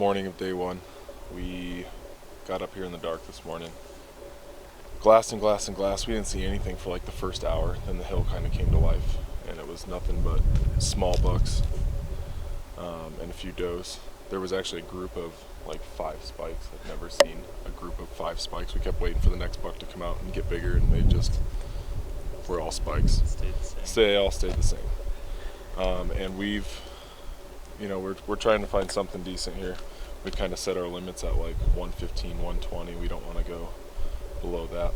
morning of day one. We got up here in the dark this morning. Glass and glass and glass. We didn't see anything for like the first hour. Then the hill kind of came to life, and it was nothing but small bucks and a few does. There was actually a group of like 5 spikes. I've never seen a group of 5 spikes. We kept waiting for the next buck to come out and get bigger, and they just were all spikes. Stayed the same. They all stayed the same. And we're trying to find something decent here. We've kind of set our limits at like 115, 120. We don't want to go below that.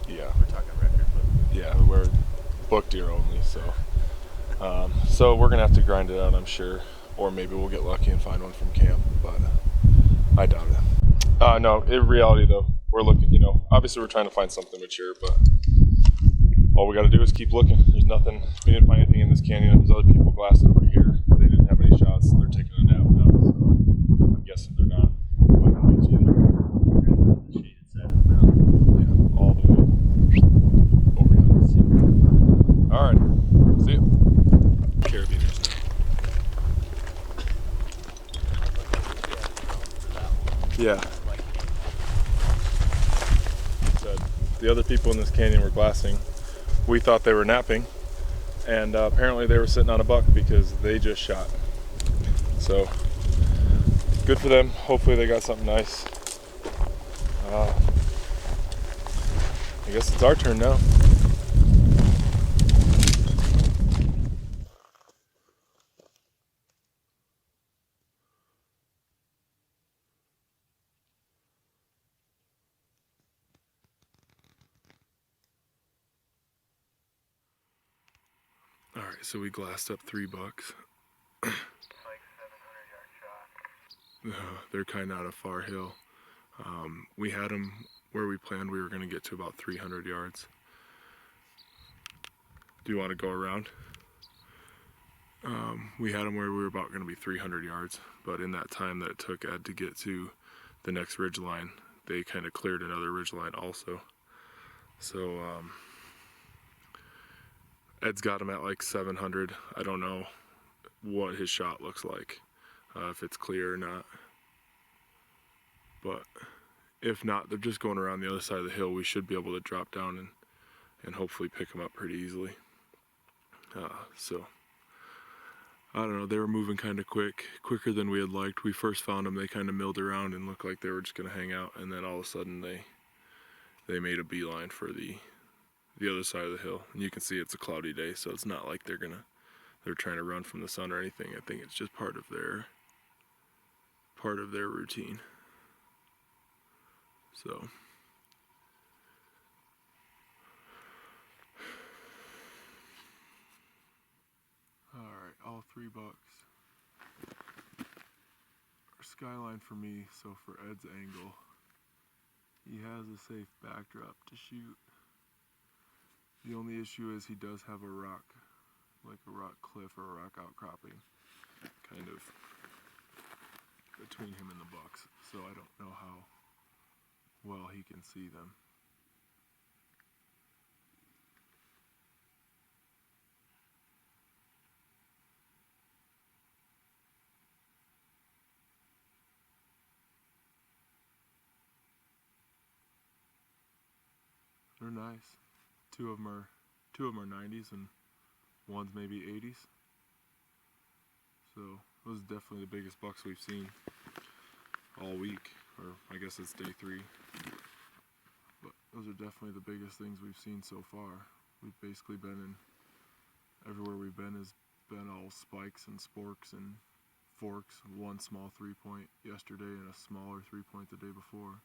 Yeah. We're talking record, but Yeah, we're book deer only, so so we're gonna have to grind it out, I'm sure, or maybe we'll get lucky and find one from camp, but I doubt it. No, in reality though, we're looking. Obviously we're trying to find something mature, but all we got to do is keep looking. There's nothing. We didn't find anything in this canyon. There's other people glassing over here. They didn't have any shots. They're taking a nap now, so I'm guessing they're not finding things either. we're going to go to the shaded side of the mountain. Yeah, all the way over here. All right. See ya. Carabiners now. Yeah. Said the other people in this canyon were glassing. We thought they were napping, and apparently they were sitting on a buck because they just shot. So good for them. Hopefully they got something nice. I guess it's our turn now. All right, so we glassed up 3 bucks. Like 700-yard shot. They're kind of out of far hill. We had them where we planned we were going to get to about 300 yards. Do you want to go around? We had them where we were about going to be 300 yards, but in that time that it took Ed to get to the next ridge line, they kind of cleared another ridge line also. So Ed's got him at like 700. I don't know what his shot looks like, if it's clear or not. But if not, they're just going around the other side of the hill. We should be able to drop down and hopefully pick them up pretty easily. So I don't know, they were moving kind of quicker than we had liked. We first found them, they kind of milled around and looked like they were just going to hang out, and then all of a sudden they made a beeline for the other side of the hill. And you can see it's a cloudy day, so it's not like they're trying to run from the sun or anything. I think it's just part of their routine. So all right, all 3 bucks. Our skyline for me, so for Ed's angle, he has a safe backdrop to shoot. The only issue is he does have a rock, like a rock cliff or a rock outcropping, kind of between him and the bucks, so I don't know how well he can see them. They're nice. Two of them are 90s and one's maybe 80s. So those are definitely the biggest bucks we've seen all week, or I guess it's day 3. But those are definitely the biggest things we've seen so far. We've basically been everywhere we've been has been all spikes and sporks and forks. 1 small 3-point yesterday and a smaller 3-point the day before.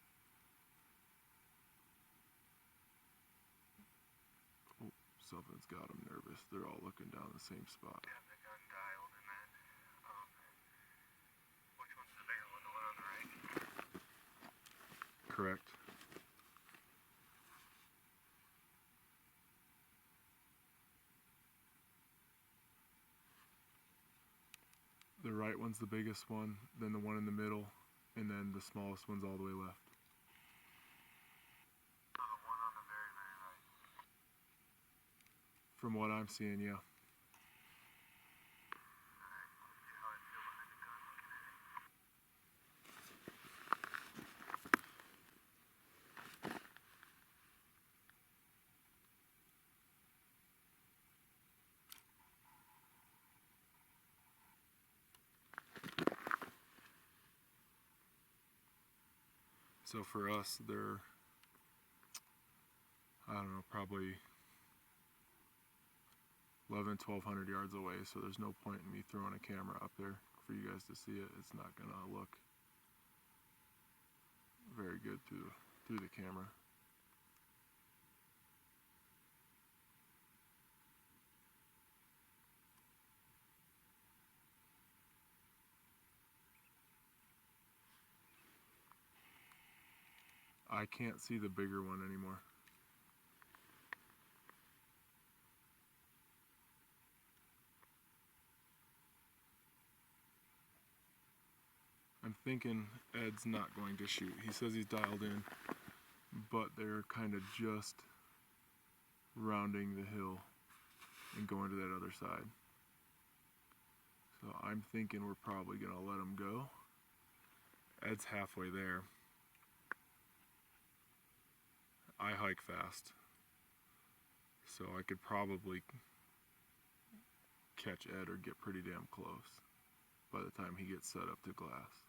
Oh, something's got them nervous. They're all looking down the same spot. Yeah, the gun dialed in that. Which one's the bigger one, the one on the right? Correct. The right one's the biggest one, then the one in the middle, and then the smallest one's all the way left. So the one on the very, very right. From what I'm seeing, yeah. So for us, they're, I don't know, probably 1,200 yards away, so there's no point in me throwing a camera up there for you guys to see it. It's not gonna look very good through the camera. I can't see the bigger one anymore. I'm thinking Ed's not going to shoot. He says he's dialed in, but they're kind of just rounding the hill and going to that other side. So I'm thinking we're probably gonna let him go. Ed's halfway there. I hike fast, so I could probably catch Ed or get pretty damn close by the time he gets set up to glass.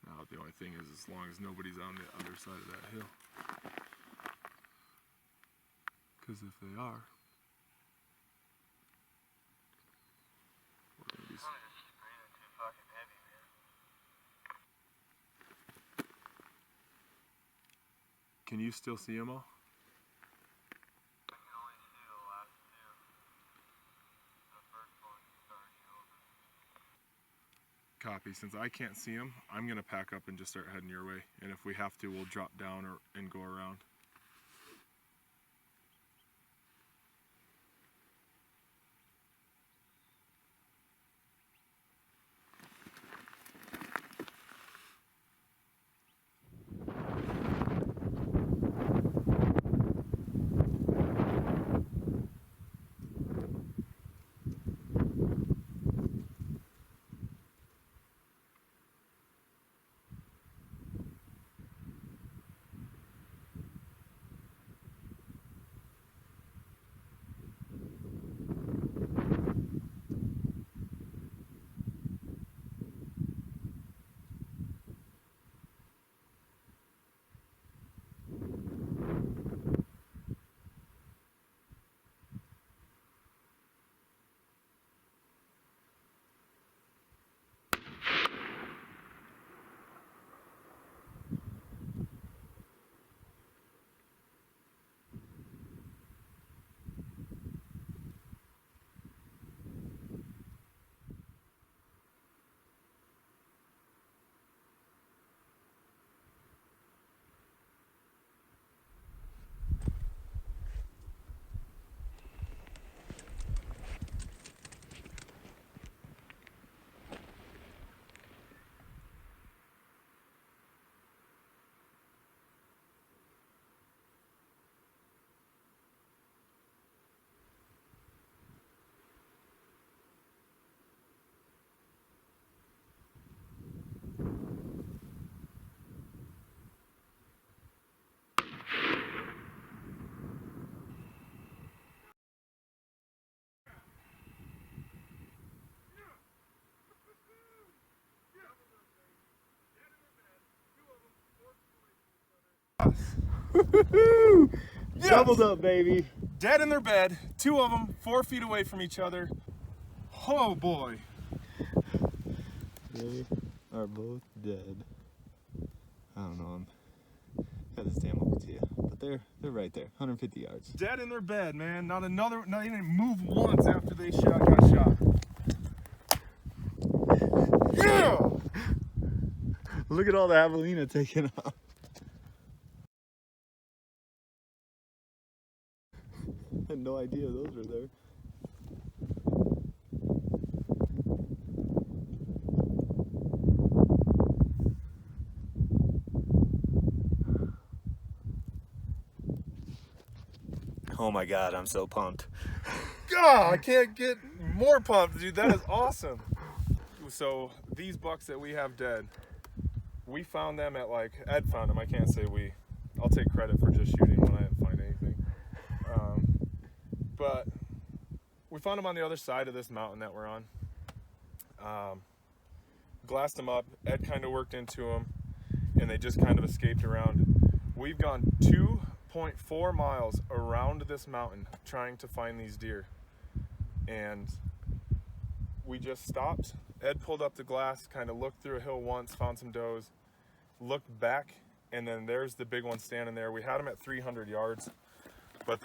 Now the only thing is, as long as nobody's on the other side of that hill. Because if they are, we're gonna be... I'm just breathing too fucking heavy, man. Can you still see them all? I can only see the last two. The first one's already over. Copy. Since I can't see them, I'm gonna pack up and just start heading your way. And if we have to, we'll drop down and go around. Yes. Doubled up, baby. Dead in their bed, two of them 4 feet away from each other. Oh boy. They are both dead. I don't know. Got this damn over to you, but they're right there, 150 yards. Dead in their bed, man. Not even move once after they got shot. Yeah! Look at all the javelina taken off. I had no idea those were there. Oh my god, I'm so pumped. God, I can't get more pumped, dude. That is awesome. So these bucks that we have dead, we found them at, like, Ed found them. I can't say we. I'll take credit for just shooting when I didn't find anything. But we found them on the other side of this mountain that we're on. Glassed them up. Ed kind of worked into them, and they just kind of escaped around. We've gone 2.4 miles around this mountain trying to find these deer, and we just stopped. Ed pulled up the glass, kind of looked through a hill once, found some does, looked back, and then there's the big one standing there. We had them at 300 yards, but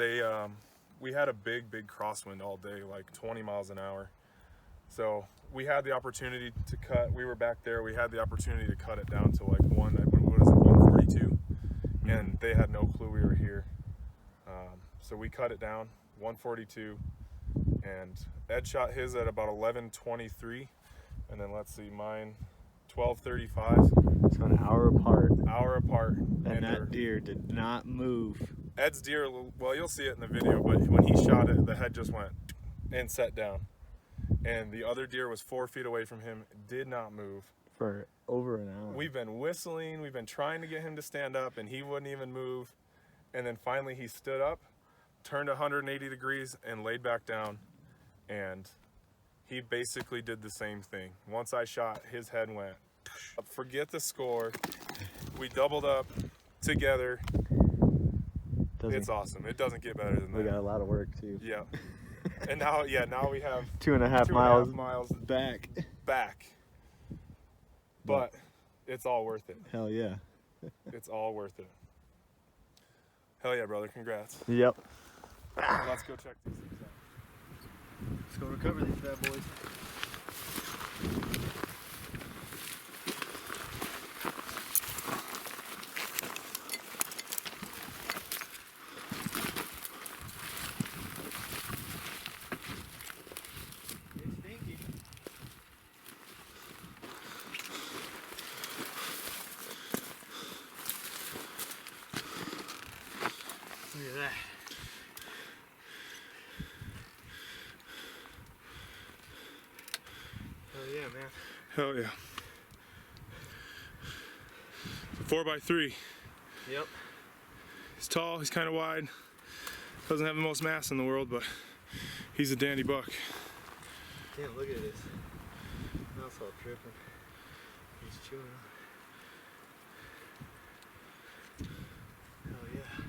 we had a big crosswind all day, like 20 miles an hour. So we had the opportunity to cut. We were back there. We had the opportunity to cut it down to like 142, and they had no clue we were here. So we cut it down 142, and Ed shot his at about 11:23, and then let's see, mine 12:35. So an hour apart. Hour apart. And that deer did not move. Ed's deer, well, you'll see it in the video, but when he shot it, the head just went and set down. And the other deer was 4 feet away from him, did not move. For over an hour. We've been whistling, we've been trying to get him to stand up, and he wouldn't even move. And then finally he stood up, turned 180 degrees, and laid back down. And he basically did the same thing. Once I shot, his head went. Forget the score. We doubled up together. It's awesome. It doesn't get better than that. We got a lot of work too. Yeah. And now we have 2.5 miles back. But it's all worth it. Hell yeah. It's all worth it. Hell yeah, brother. Congrats. Yep. Let's go check these things out. Let's go recover these bad boys. Look at that. Hell yeah, man. Hell yeah. It's a 4x3. Yep. He's tall, he's kind of wide. Doesn't have the most mass in the world, but he's a dandy buck. Damn, look at this. That's all tripping. He's chewing. Hell yeah.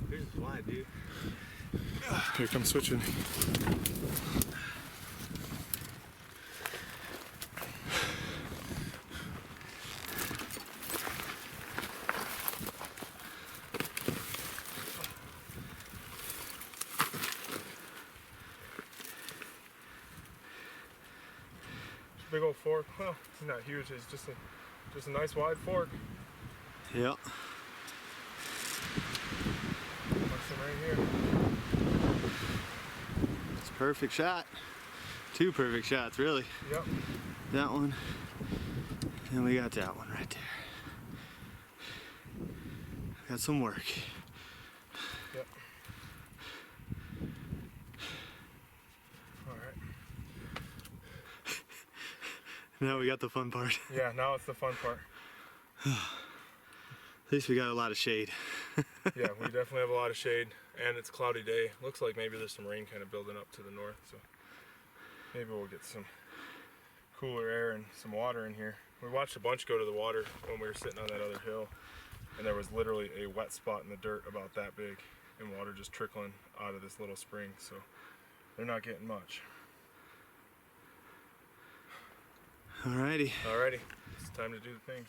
Here's his wide, dude. Here comes switching. Big old fork. Well, it's not huge. It's just a nice wide fork. Yep. Right here. It's a perfect shot. 2 perfect shots, really. Yep. That one, and we got that one right there. Got some work. Yep. All right. Now we got the fun part. Yeah, now it's the fun part. At least we got a lot of shade. Yeah, we definitely have a lot of shade, and it's a cloudy day. Looks like maybe there's some rain kind of building up to the north, so maybe we'll get some cooler air and some water in here. We watched a bunch go to the water when we were sitting on that other hill, and there was literally a wet spot in the dirt about that big, and water just trickling out of this little spring, so they're not getting much. Alrighty. Alrighty, it's time to do the things.